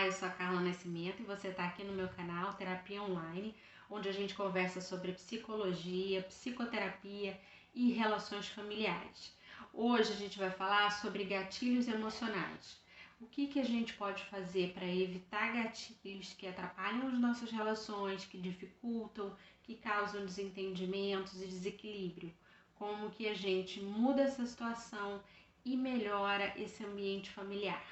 Olá, eu sou a Carla Nascimento e você está aqui no meu canal Terapia Online, onde a gente conversa sobre psicologia, psicoterapia e relações familiares. Hoje a gente vai falar sobre gatilhos emocionais. O que a gente pode fazer para evitar gatilhos que atrapalham as nossas relações, que dificultam, que causam desentendimentos e desequilíbrio? Como que a gente muda essa situação e melhora esse ambiente familiar?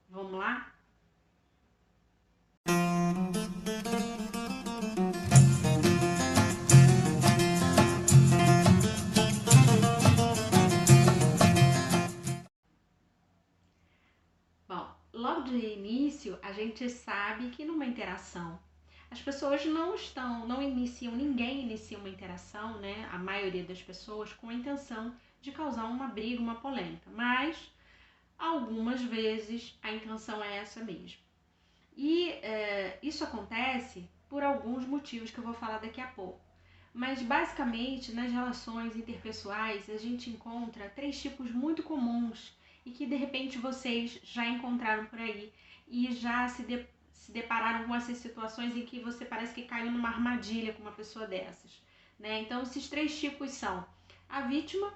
Vamos lá? Bom, logo de início a gente sabe que numa interação as pessoas não iniciam, ninguém inicia uma interação, né? A maioria das pessoas com a intenção de causar uma briga, uma polêmica, mas algumas vezes a intenção é essa mesmo. E isso acontece por alguns motivos que eu vou falar daqui a pouco. Mas basicamente nas relações interpessoais a gente encontra 3 tipos muito comuns e que de repente vocês já encontraram por aí e já se depararam com essas situações em que você parece que caiu numa armadilha com uma pessoa dessas, né? Então esses 3 tipos são a vítima,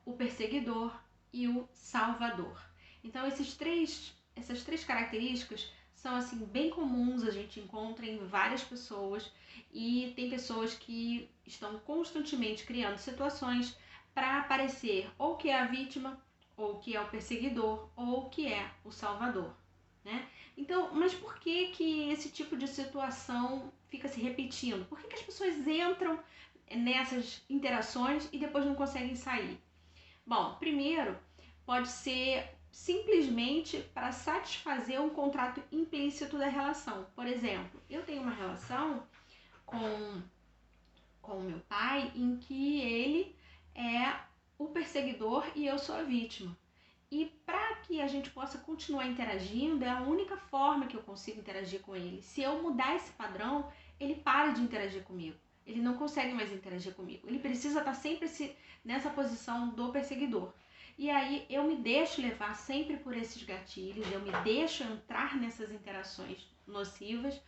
o perseguidor e o salvador. Então essas três características são assim bem comuns, a gente encontra em várias pessoas e tem pessoas que estão constantemente criando situações para parecer ou que é a vítima, ou que é o perseguidor, ou que é o salvador, né? Então, mas por que esse tipo de situação fica se repetindo? Por que as pessoas entram nessas interações e depois não conseguem sair? Bom, primeiro, pode ser simplesmente para satisfazer um contrato implícito da relação. Por exemplo, eu tenho uma relação com o meu pai em que ele é o perseguidor e eu sou a vítima. E para que a gente possa continuar interagindo, é a única forma que eu consigo interagir com ele. Se eu mudar esse padrão, ele para de interagir comigo. Ele não consegue mais interagir comigo. Ele precisa estar sempre nessa posição do perseguidor. E aí eu me deixo levar sempre por esses gatilhos, eu me deixo entrar nessas interações nocivas.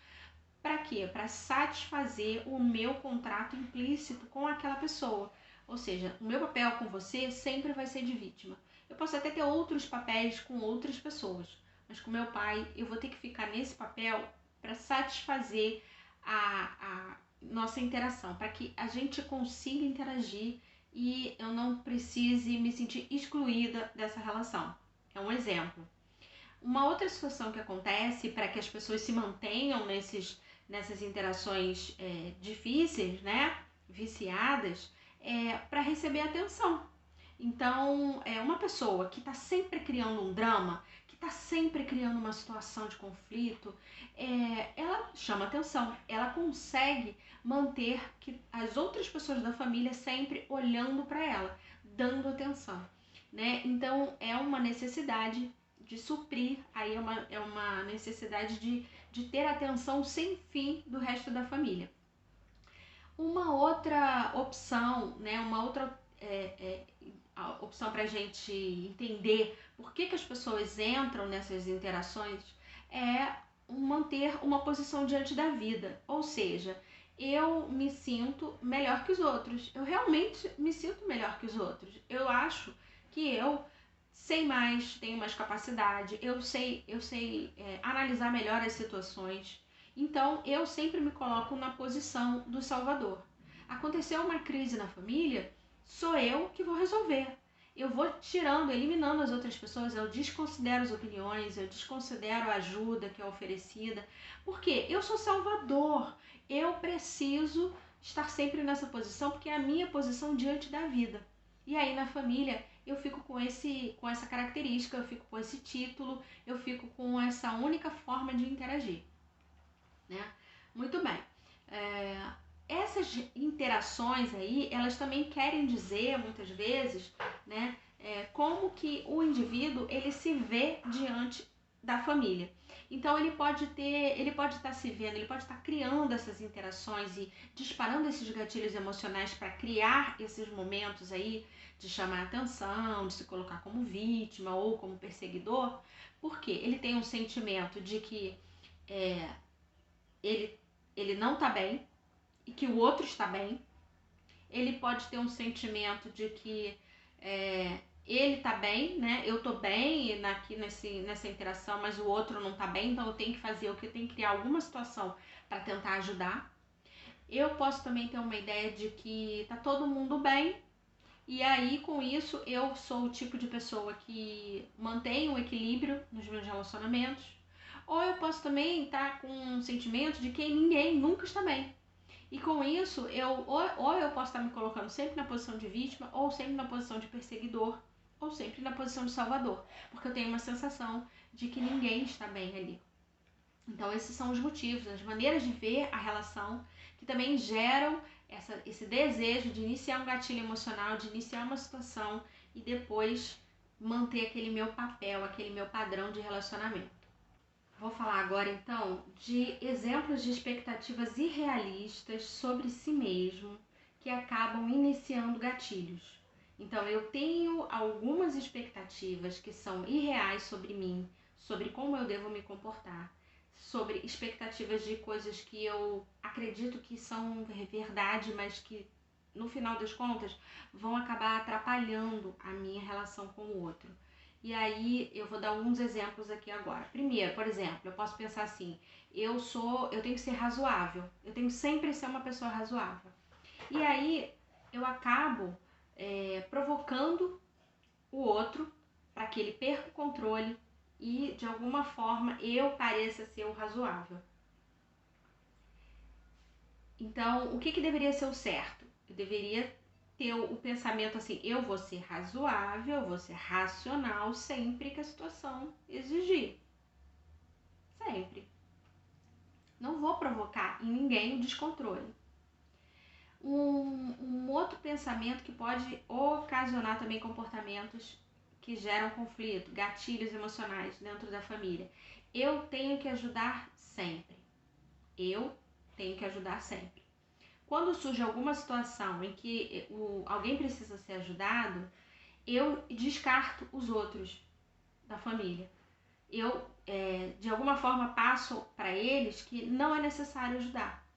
Para quê? Para satisfazer o meu contrato implícito com aquela pessoa. Ou seja, o meu papel com você sempre vai ser de vítima. Eu posso até ter outros papéis com outras pessoas, mas com meu pai eu vou ter que ficar nesse papel para satisfazer a nossa interação, para que a gente consiga interagir e eu não precise me sentir excluída dessa relação. É um exemplo. Uma outra situação que acontece para que as pessoas se mantenham nessas interações difíceis, né, viciadas, é para receber atenção. Então, uma pessoa que está sempre criando um drama, que está sempre criando uma situação de conflito, ela chama atenção, ela consegue manter que as outras pessoas da família sempre olhando para ela, dando atenção, né? Então, é uma necessidade de suprir, aí é uma necessidade de ter atenção sem fim do resto da família. Uma outra opção, né, uma outra opção para a gente entender por que as pessoas entram nessas interações é manter uma posição diante da vida, ou seja, eu me sinto melhor que os outros, eu realmente me sinto melhor que os outros, eu acho que eu sei mais, tenho mais capacidade, eu sei analisar melhor as situações. Então, eu sempre me coloco na posição do salvador. Aconteceu uma crise na família, sou eu que vou resolver. Eu vou tirando, eliminando as outras pessoas, eu desconsidero as opiniões, eu desconsidero a ajuda que é oferecida. Porque eu sou salvador, eu preciso estar sempre nessa posição, porque é a minha posição diante da vida. E aí na família eu fico com essa característica, eu fico com esse título, eu fico com essa única forma de interagir, né? Muito bem. Essas interações aí, elas também querem dizer, muitas vezes, né, como que o indivíduo ele se vê diante da família. Então ele pode estar se vendo, ele pode estar criando essas interações e disparando esses gatilhos emocionais para criar esses momentos aí de chamar a atenção, de se colocar como vítima ou como perseguidor, porque ele tem um sentimento de que ele não está bem e que o outro está bem. Ele pode ter um sentimento de que ele tá bem, né? Eu tô bem aqui nessa interação, mas o outro não tá bem, então eu tenho que fazer o que eu tenho que criar alguma situação para tentar ajudar. Eu posso também ter uma ideia de que tá todo mundo bem, e aí com isso eu sou o tipo de pessoa que mantém o equilíbrio nos meus relacionamentos. Ou eu posso também estar com um sentimento de que ninguém nunca está bem. E com isso, ou eu posso estar me colocando sempre na posição de vítima, ou sempre na posição de perseguidor, ou sempre na posição de salvador, porque eu tenho uma sensação de que ninguém está bem ali. Então esses são os motivos, as maneiras de ver a relação que também geram esse desejo de iniciar um gatilho emocional, de iniciar uma situação e depois manter aquele meu papel, aquele meu padrão de relacionamento. Vou falar agora então de exemplos de expectativas irrealistas sobre si mesmo que acabam iniciando gatilhos. Então eu tenho algumas expectativas que são irreais sobre mim, sobre como eu devo me comportar, sobre expectativas de coisas que eu acredito que são verdade, mas que no final das contas vão acabar atrapalhando a minha relação com o outro. E aí eu vou dar alguns exemplos aqui agora. Primeiro, por exemplo, eu posso pensar assim, eu tenho que ser razoável, eu tenho que sempre ser uma pessoa razoável. E aí eu acabo provocando o outro para que ele perca o controle e de alguma forma eu pareça ser o razoável. Então, o que deveria ser o certo? Eu deveria ter o pensamento assim, eu vou ser razoável, eu vou ser racional sempre que a situação exigir. Sempre. Não vou provocar em ninguém o descontrole. Um outro pensamento que pode ocasionar também comportamentos que geram conflito, gatilhos emocionais dentro da família. Eu tenho que ajudar sempre. Eu tenho que ajudar sempre. Quando surge alguma situação em que alguém precisa ser ajudado, eu descarto os outros da família. Eu, de alguma forma, passo para eles que não é necessário ajudar.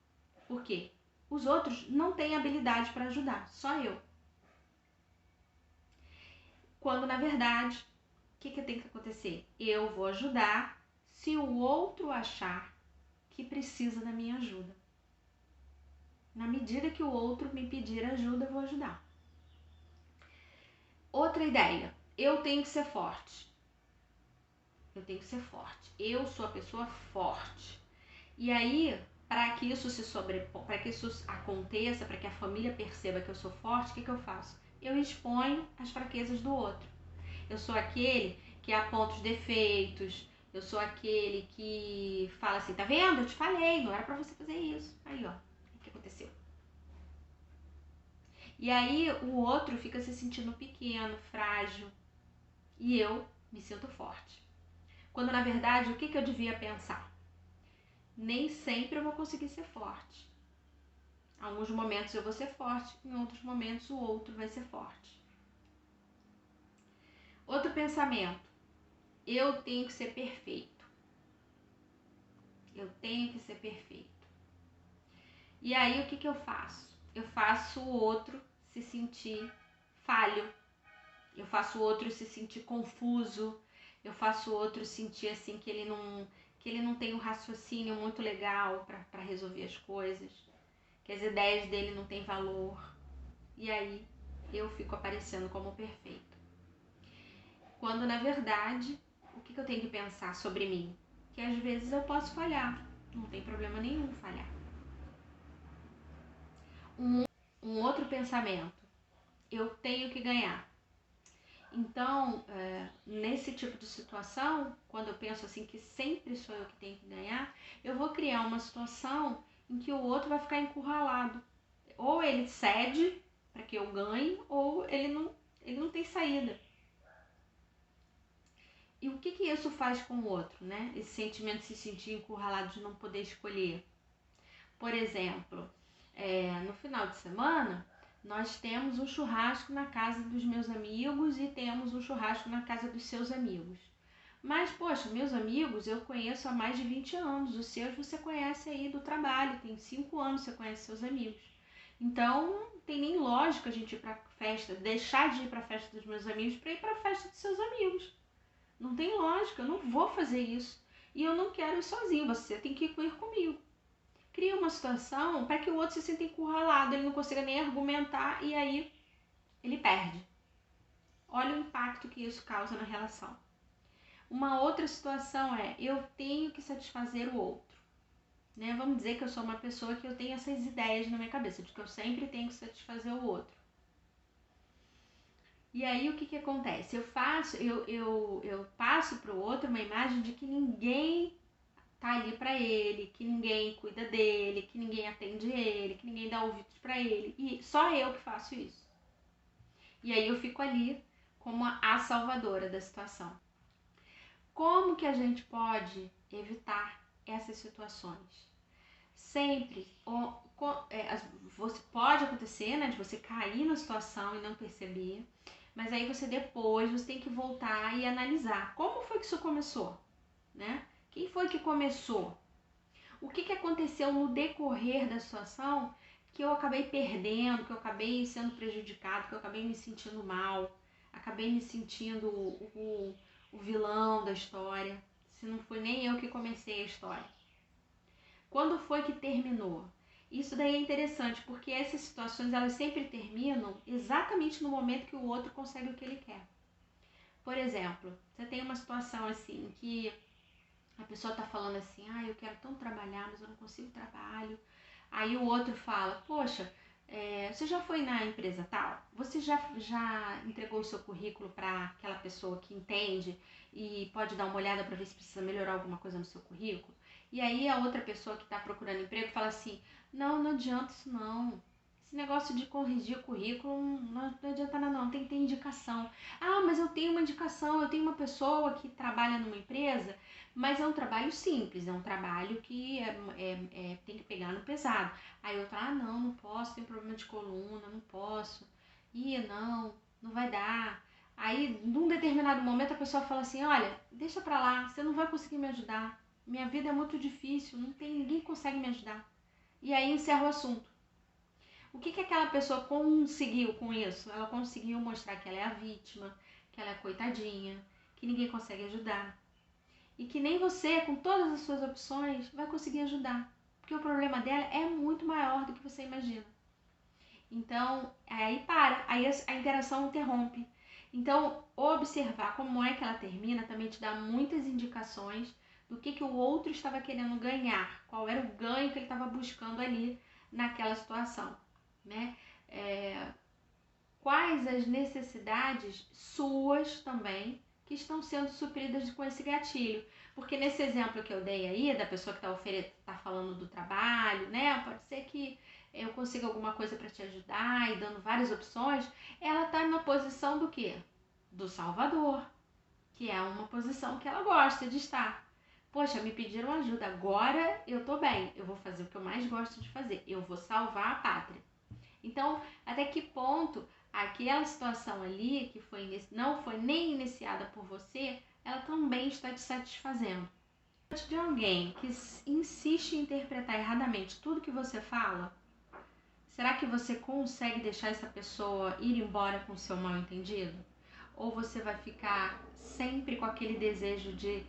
Por quê? Os outros não têm habilidade para ajudar, só eu. Quando, na verdade, o que tem que acontecer? Eu vou ajudar se o outro achar que precisa da minha ajuda. Na medida que o outro me pedir ajuda, eu vou ajudar. Outra ideia, eu tenho que ser forte. Eu tenho que ser forte. Eu sou a pessoa forte. E aí, para que isso para que isso aconteça, para que a família perceba que eu sou forte, o que eu faço? Eu exponho as fraquezas do outro. Eu sou aquele que aponta os defeitos. Eu sou aquele que fala assim, tá vendo? Eu te falei, não era para você fazer isso. Aí, ó, o que aconteceu? E aí o outro fica se sentindo pequeno, frágil. E eu me sinto forte. Quando na verdade, o que eu devia pensar? Nem sempre eu vou conseguir ser forte. Em alguns momentos eu vou ser forte, em outros momentos o outro vai ser forte. Outro pensamento, eu tenho que ser perfeito. Eu tenho que ser perfeito. E aí o que eu faço? Eu faço o outro se sentir falho. Eu faço o outro se sentir confuso. Eu faço o outro sentir assim que ele não tem um raciocínio muito legal para resolver as coisas. Que as ideias dele não têm valor. E aí eu fico aparecendo como perfeito. Quando na verdade, o que eu tenho que pensar sobre mim? Que às vezes eu posso falhar. Não tem problema nenhum falhar. Um outro pensamento. Eu tenho que ganhar. Então, nesse tipo de situação, quando eu penso assim que sempre sou eu que tenho que ganhar, eu vou criar uma situação em que o outro vai ficar encurralado. Ou ele cede para que eu ganhe, ou ele não tem saída. E o que isso faz com o outro, né? Esse sentimento de se sentir encurralado, de não poder escolher. Por exemplo, no final de semana, nós temos um churrasco na casa dos meus amigos e temos um churrasco na casa dos seus amigos. Mas, poxa, meus amigos eu conheço há mais de 20 anos, os seus você conhece aí do trabalho, tem 5 anos você conhece seus amigos. Então, não tem nem lógica a gente ir pra festa, deixar de ir pra festa dos meus amigos para ir pra festa dos seus amigos. Não tem lógica, eu não vou fazer isso. E eu não quero ir sozinho, você tem que ir comigo. Cria uma situação para que o outro se sinta encurralado, ele não consiga nem argumentar e aí ele perde. Olha o impacto que isso causa na relação. Uma outra situação é, eu tenho que satisfazer o outro. Né? Vamos dizer que eu sou uma pessoa que eu tenho essas ideias na minha cabeça, de que eu sempre tenho que satisfazer o outro. E aí o que acontece? Eu passo para o outro uma imagem de que ninguém tá ali para ele, que ninguém cuida dele, que ninguém atende ele, que ninguém dá ouvidos para ele. E só eu que faço isso. E aí eu fico ali como a salvadora da situação. Como que a gente pode evitar essas situações? Sempre, você pode acontecer, né, de você cair na situação e não perceber, mas aí você tem que voltar e analisar como foi que isso começou, né? Quem foi que começou? O que aconteceu no decorrer da situação que eu acabei perdendo, que eu acabei sendo prejudicado, que eu acabei me sentindo mal, acabei me sentindo o vilão da história, se não foi nem eu que comecei a história. Quando foi que terminou? Isso daí é interessante, porque essas situações elas sempre terminam exatamente no momento que o outro consegue o que ele quer. Por exemplo, você tem uma situação assim que a pessoa tá falando assim, eu quero tanto trabalhar, mas eu não consigo trabalho. Aí o outro fala, poxa, você já foi na empresa tal? Você já entregou o seu currículo para aquela pessoa que entende e pode dar uma olhada para ver se precisa melhorar alguma coisa no seu currículo? E aí a outra pessoa que está procurando emprego fala assim, não adianta isso não. Esse negócio de corrigir currículo não adianta nada não, tem que ter indicação. Mas eu tenho uma indicação, eu tenho uma pessoa que trabalha numa empresa, mas é um trabalho simples, é um trabalho que tem que pegar no pesado. Aí eu falo, não posso, tem problema de coluna, não posso. Não vai dar. Aí, num determinado momento, a pessoa fala assim, olha, deixa pra lá, você não vai conseguir me ajudar. Minha vida é muito difícil, ninguém consegue me ajudar. E aí encerra o assunto. O que aquela pessoa conseguiu com isso? Ela conseguiu mostrar que ela é a vítima, que ela é coitadinha, que ninguém consegue ajudar. E que nem você, com todas as suas opções, vai conseguir ajudar. Porque o problema dela é muito maior do que você imagina. Então, aí a interação interrompe. Então, observar como é que ela termina também te dá muitas indicações do que o outro estava querendo ganhar, qual era o ganho que ele estava buscando ali naquela situação, né? Quais as necessidades suas também que estão sendo supridas com esse gatilho. Porque nesse exemplo que eu dei aí, da pessoa que tá falando do trabalho, né? Pode ser que eu consiga alguma coisa para te ajudar e dando várias opções. Ela tá na posição do quê? Do salvador, que é uma posição que ela gosta de estar. Poxa, me pediram ajuda, agora eu tô bem, eu vou fazer o que eu mais gosto de fazer, eu vou salvar a pátria. Então, até que ponto aquela situação ali, que não foi nem iniciada por você, ela também está te satisfazendo. Diante de alguém que insiste em interpretar erradamente tudo que você fala, será que você consegue deixar essa pessoa ir embora com o seu mal entendido? Ou você vai ficar sempre com aquele desejo de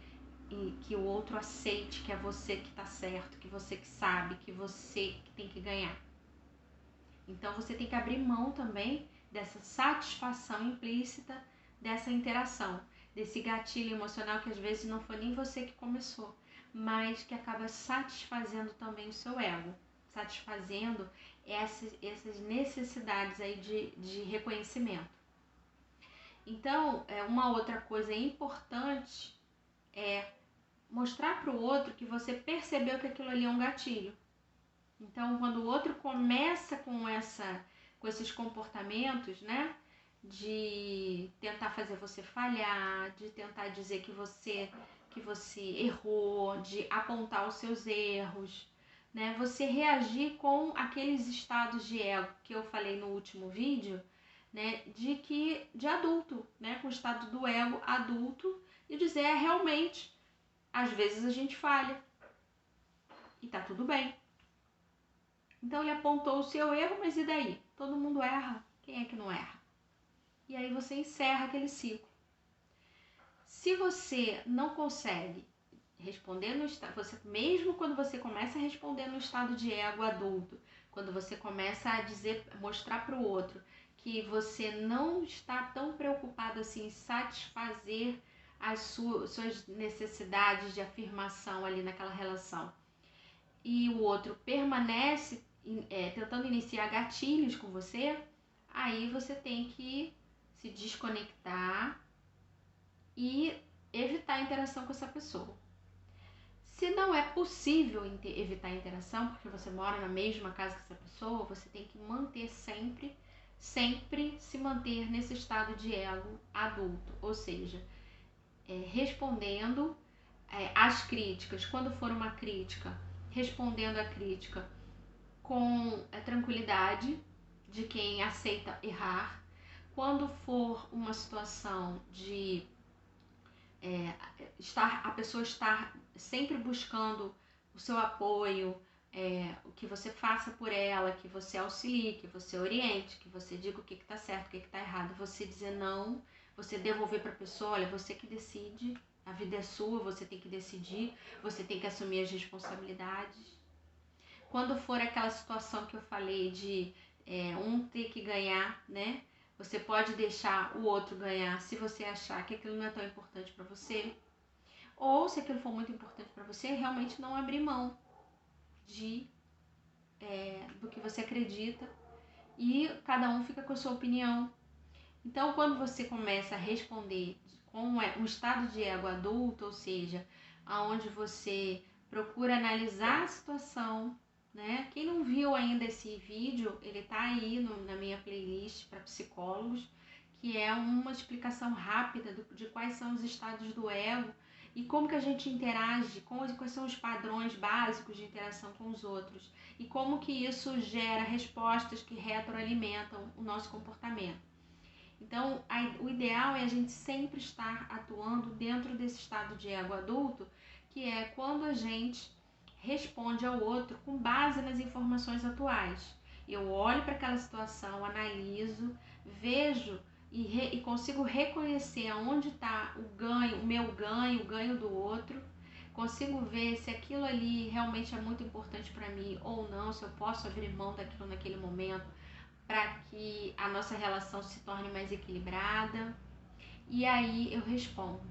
que o outro aceite que é você que está certo, que você que sabe, que você que tem que ganhar? Então você tem que abrir mão também dessa satisfação implícita dessa interação, desse gatilho emocional que às vezes não foi nem você que começou, mas que acaba satisfazendo também o seu ego, satisfazendo essas necessidades aí de reconhecimento. Então, uma outra coisa importante é mostrar para o outro que você percebeu que aquilo ali é um gatilho. Então, quando o outro começa com esses comportamentos, né? de tentar fazer você falhar, de tentar dizer que você errou, de apontar os seus erros, né? Você reagir com aqueles estados de ego que eu falei no último vídeo, né? De adulto, né? Com o estado do ego adulto e dizer, realmente, às vezes a gente falha e tá tudo bem. Então ele apontou o seu erro, mas e daí? Todo mundo erra, quem é que não erra? E aí você encerra aquele ciclo. Se você não consegue responder no estado, mesmo quando você começa a responder no estado de ego adulto, quando você começa a mostrar para o outro que você não está tão preocupado assim em satisfazer as suas necessidades de afirmação ali naquela relação, e o outro permanece tentando iniciar gatilhos com você, aí você tem que se desconectar e evitar a interação com essa pessoa. Se não é possível evitar a interação, porque você mora na mesma casa que essa pessoa, você tem que manter sempre se manter nesse estado de ego adulto, ou seja, respondendo às críticas, quando for uma crítica, respondendo a crítica com tranquilidade de quem aceita errar. Quando for uma situação de a pessoa estar sempre buscando o seu apoio, o que você faça por ela, que você auxilie, que você oriente, que você diga o que está certo, o que está errado, você dizer não, você devolver para a pessoa, olha, você que decide, a vida é sua, você tem que decidir, você tem que assumir as responsabilidades. Quando for aquela situação que eu falei de um ter que ganhar, né? Você pode deixar o outro ganhar se você achar que aquilo não é tão importante para você. Ou se aquilo for muito importante para você, realmente não abrir mão do que você acredita. E cada um fica com a sua opinião. Então, quando você começa a responder com um estado de ego adulto, ou seja, aonde você procura analisar a situação, né? Quem não viu ainda esse vídeo, ele tá aí na minha playlist para psicólogos, que é uma explicação rápida de quais são os estados do ego e como que a gente interage, quais são os padrões básicos de interação com os outros e como que isso gera respostas que retroalimentam o nosso comportamento. Então, o ideal é a gente sempre estar atuando dentro desse estado de ego adulto, que é quando a gente responde ao outro com base nas informações atuais. Eu olho para aquela situação, analiso, vejo e consigo reconhecer aonde está o meu ganho, o ganho do outro. Consigo ver se aquilo ali realmente é muito importante para mim ou não, se eu posso abrir mão daquilo naquele momento para que a nossa relação se torne mais equilibrada. E aí eu respondo.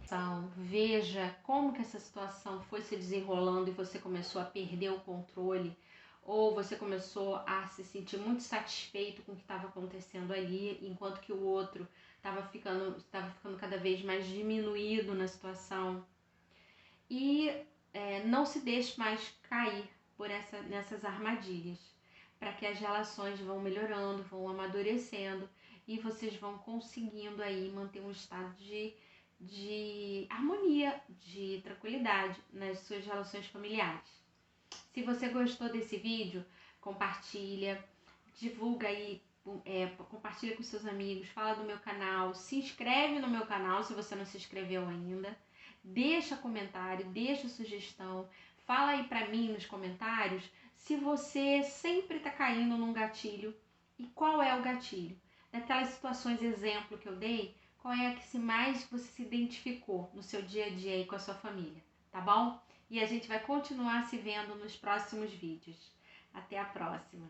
Então, veja como que essa situação foi se desenrolando e você começou a perder o controle, ou você começou a se sentir muito satisfeito com o que estava acontecendo ali, enquanto que o outro estava ficando cada vez mais diminuído na situação. E não se deixe mais cair nessas armadilhas, para que as relações vão melhorando, vão amadurecendo e vocês vão conseguindo aí manter um estado de harmonia, de tranquilidade nas suas relações familiares. Se você gostou desse vídeo, compartilha, divulga aí, compartilha com seus amigos, fala do meu canal, se inscreve no meu canal se você não se inscreveu ainda, deixa comentário, deixa sugestão, fala aí pra mim nos comentários se você sempre tá caindo num gatilho e qual é o gatilho. Daquelas situações exemplo que eu dei, qual é a que mais você se identificou no seu dia a dia aí com a sua família, tá bom? E a gente vai continuar se vendo nos próximos vídeos. Até a próxima!